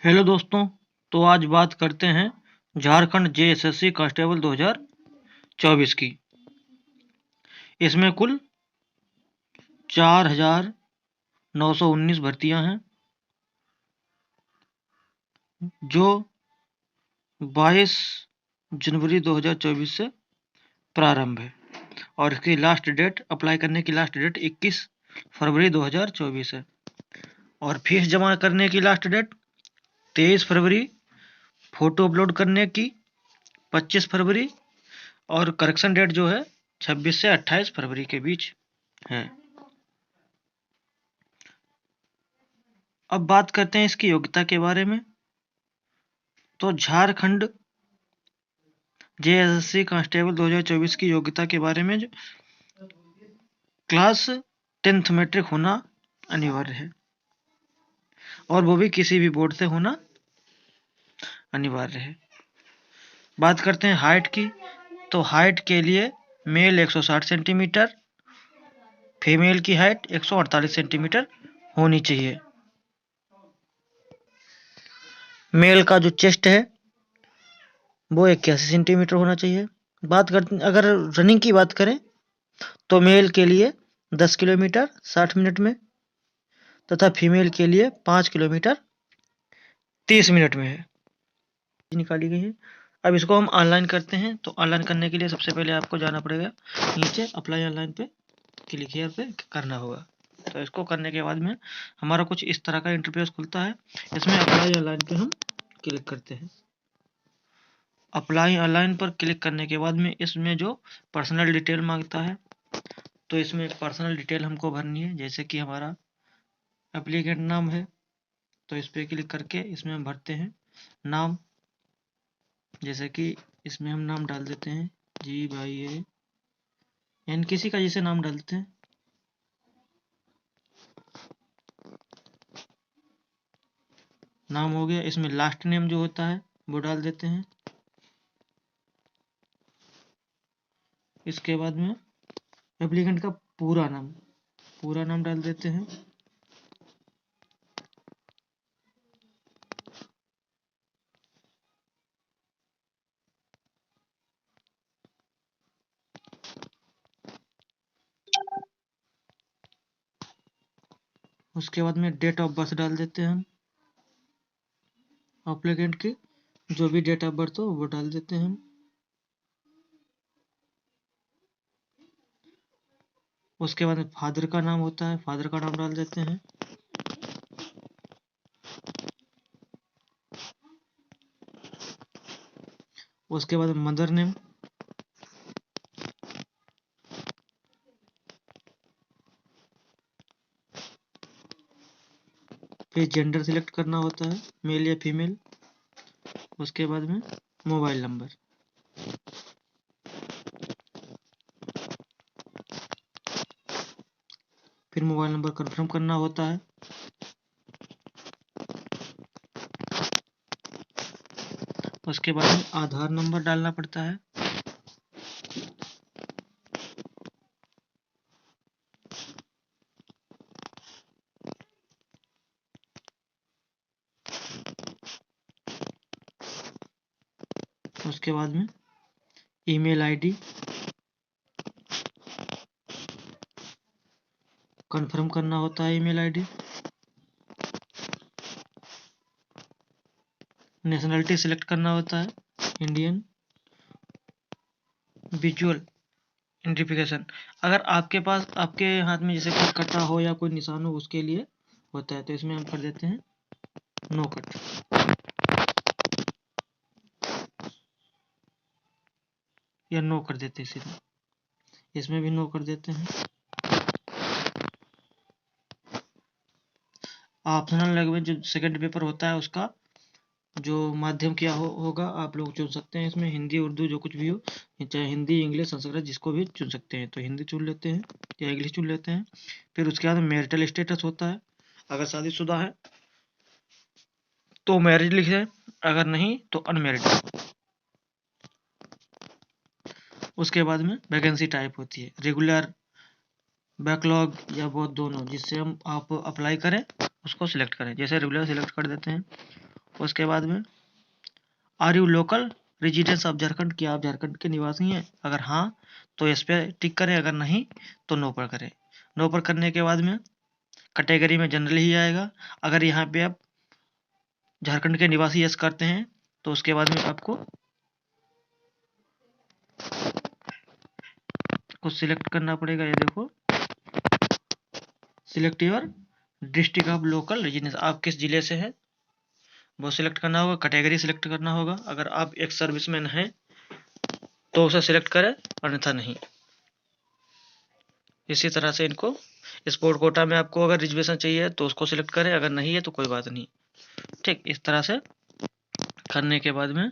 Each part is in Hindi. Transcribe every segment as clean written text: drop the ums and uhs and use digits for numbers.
हेलो दोस्तों। तो आज बात करते हैं झारखंड जेएसएससी कांस्टेबल 2024 की। इसमें कुल 4,919 भर्तियां हैं जो 22 जनवरी 2024 से प्रारंभ है और इसकी लास्ट डेट अप्लाई करने की लास्ट डेट 21 फरवरी 2024 है और फीस जमा करने की लास्ट डेट 23 फरवरी, फोटो अपलोड करने की 25 फरवरी और करेक्शन डेट जो है 26 से 28 फरवरी के बीच है। अब बात करते हैं इसकी योग्यता के बारे में। तो झारखंड जेएसएससी कांस्टेबल 2024 की योग्यता के बारे में क्लास 10th मैट्रिक होना अनिवार्य है और वो भी किसी भी बोर्ड से होना अनिवार्य है। बात करते हैं हाइट की। तो हाइट के लिए मेल 160 सेंटीमीटर, फीमेल की हाइट 148 सेंटीमीटर होनी चाहिए। मेल का जो चेस्ट है वो 81 सेंटीमीटर होना चाहिए। अगर रनिंग की बात करें तो मेल के लिए 10 किलोमीटर 60 मिनट में तथा फीमेल के लिए 5 किलोमीटर 30 मिनट में है निकाली गई है। अब इसको हम ऑनलाइन करते हैं। तो ऑनलाइन करने के लिए सबसे पहले आपको जाना पड़ेगा नीचे अप्लाई ऑनलाइन पे, क्लिक हियर पे करना होगा। तो इसको करने के बाद में हमारा कुछ इस तरह का इंटरफेस खुलता है। इसमें अप्लाई ऑनलाइन पे हम क्लिक करते हैं। अप्लाई ऑनलाइन पर क्लिक करने के बाद में इसमें जो पर्सनल डिटेल मांगता है तो इसमें पर्सनल डिटेल हमको भरनी है। जैसे कि हमारा एप्लीकेंट नाम है तो इस पर क्लिक करके इसमें हम भरते हैं नाम। जैसे कि इसमें हम नाम डाल देते हैं GYA एन, किसी का जैसे नाम डालते हैं। नाम हो गया। इसमें लास्ट नेम जो होता है वो डाल देते हैं। इसके बाद में एप्लीकेंट का पूरा नाम डाल देते हैं। उसके बाद में डेट ऑफ बर्थ डाल देते हैं हम। एप्लीकेंट की जो भी डेट ऑफ बर्थ हो वो डाल देते हैं हम। उसके बाद में फादर का नाम होता है, फादर का नाम डाल देते हैं। उसके बाद मदर नेम, फिर जेंडर सिलेक्ट करना होता है, मेल या फीमेल। उसके बाद में मोबाइल नंबर। फिर मोबाइल नंबर कंफर्म करना होता है। उसके बाद में आधार नंबर डालना पड़ता है। उसके बाद में ईमेल आईडी कंफर्म करना होता है, ईमेल आईडी। नेशनलिटी सिलेक्ट करना होता है, इंडियन। विजुअल आइडेंटिफिकेशन, अगर आपके पास आपके हाथ में जैसे कोई कटा हो या कोई निशान हो उसके लिए होता है तो इसमें हम कर देते हैं नो कट। या नो कर देते हैं सीधा, इसमें भी नो कर देते हैं। ऑप्शनल लैंग्वेज जो सेकंड पेपर होता है उसका जो माध्यम क्या होगा आप लोग चुन सकते हैं। इसमें हिंदी उर्दू जो कुछ भी हो, चाहे हिंदी इंग्लिश संस्कृत जिसको भी चुन सकते हैं। तो हिंदी चुन लेते हैं या इंग्लिश चुन लेते हैं। फिर उसके बाद मैरिटल स्टेटस होता है, अगर शादीशुदा है तो मैरिज लिख दें, अगर नहीं तो अनमैरिड। उसके बाद में वैकेंसी टाइप होती है रेगुलर, बैकलॉग या बहुत दोनों, जिससे हम आप अप्लाई करें उसको सिलेक्ट करें। जैसे रेगुलर सिलेक्ट कर देते हैं। उसके बाद में are you local residence of Jharkhand, क्या आप झारखंड के निवासी हैं? अगर हाँ तो इस पर टिक करें, अगर नहीं तो नो पर करें। नो पर करने के बाद में कैटेगरी में जनरल ही आएगा। अगर यहाँ पे आप झारखंड के निवासी यस करते हैं तो उसके बाद में आपको कुछ सिलेक्ट करना पड़ेगा। ये देखो, select your district of local residence, आप किस जिले से हैं वो सिलेक्ट करना होगा। कैटेगरी सिलेक्ट करना होगा। अगर आप एक सर्विसमैन हैं तो उसे सिलेक्ट करें, अन्यथा नहीं। इसी तरह से इनको स्पोर्ट कोटा में आपको अगर रिजर्वेशन चाहिए तो उसको सिलेक्ट करें, अगर नहीं है तो कोई बात नहीं। ठीक, इस तरह से करने के बाद में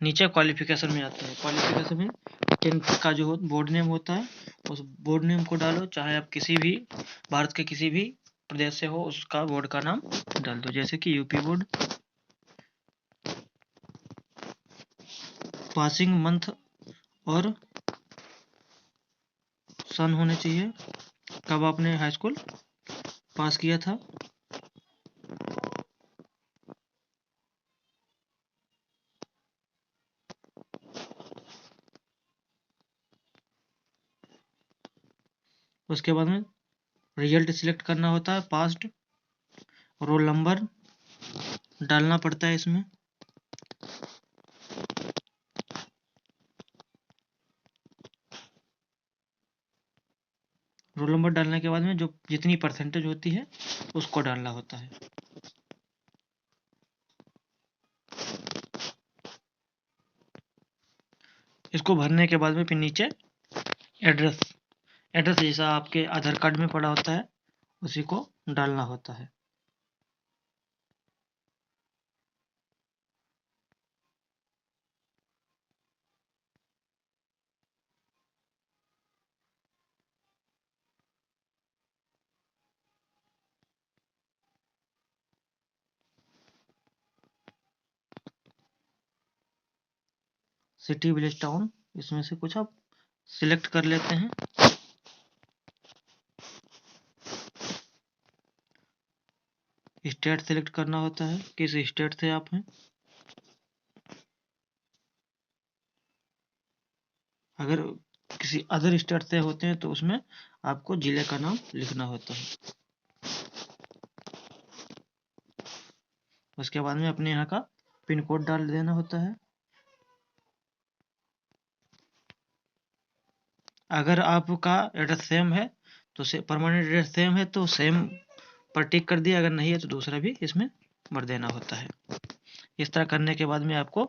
नीचे क्वालिफिकेशन में आते हैं। क्वालिफिकेशन में 10th का जो बोर्ड नेम होता है उस बोर्ड नेम को डालो, चाहे आप किसी भी भारत के किसी भी प्रदेश से हो उसका बोर्ड का नाम डाल दो, जैसे कि यूपी बोर्ड। पासिंग मंथ और सन होने चाहिए, कब आपने हाई स्कूल पास किया था। उसके बाद में रिजल्ट सिलेक्ट करना होता है, पास्ड। रोल नंबर डालना पड़ता है इसमें। रोल नंबर डालने के बाद में जो जितनी परसेंटेज होती है उसको डालना होता है। इसको भरने के बाद में फिर नीचे एड्रेस, एड्रेस जैसा आपके आधार कार्ड में पड़ा होता है उसी को डालना होता है। सिटी विलेज टाउन, इसमें से कुछ आप सिलेक्ट कर लेते हैं। स्टेट सिलेक्ट करना होता है, किस स्टेट से आप हैं। अगर किसी अदर स्टेट से होते हैं तो उसमें आपको जिले का नाम लिखना होता है। उसके बाद में अपने यहाँ का पिन कोड डाल देना होता है। अगर आपका एड्रेस सेम है तो परमानेंट एड्रेस सेम है तो सेम पर टिक कर दिया, अगर नहीं है तो दूसरा भी इसमें भर देना होता है। इस तरह करने के बाद में आपको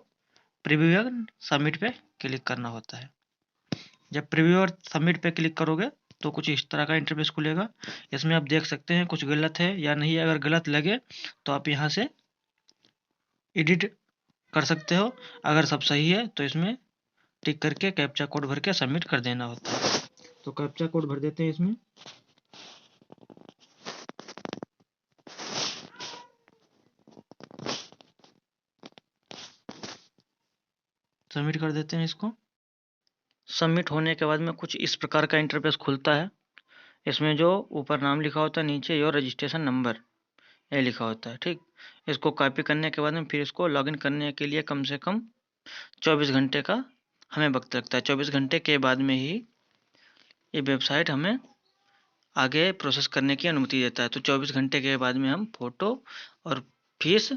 प्रीव्यू या सबमिट पे क्लिक करना होता है। जब प्रीव्यू और सबमिट पे क्लिक करोगे तो कुछ इस तरह का इंटरफेस खुलेगा। इसमें आप देख सकते हैं कुछ गलत है या नहीं है। अगर गलत लगे तो आप यहाँ से एडिट कर सकते हो, अगर सब सही है तो इसमें टिक करके कैप्चा कोड भर के सबमिट कर देना होता है। तो कैप्चा कोड भर देते हैं इसमें। सबमिट कर देते हैं इसको। सबमिट होने के बाद में कुछ इस प्रकार का इंटरफेस खुलता है। इसमें जो ऊपर नाम लिखा होता है, नीचे योर रजिस्ट्रेशन नंबर ये लिखा होता है। ठीक, इसको कॉपी करने के बाद में फिर इसको लॉगिन करने के लिए कम से कम 24 घंटे का हमें वक्त लगता है। 24 घंटे के बाद में ही ये वेबसाइट हमें आगे प्रोसेस करने की अनुमति देता है। तो 24 घंटे के बाद में हम फ़ोटो और फीस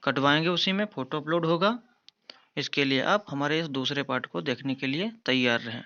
कटवाएंगे, उसी में फ़ोटो अपलोड होगा। इसके लिए आप हमारे इस दूसरे पार्ट को देखने के लिए तैयार रहें।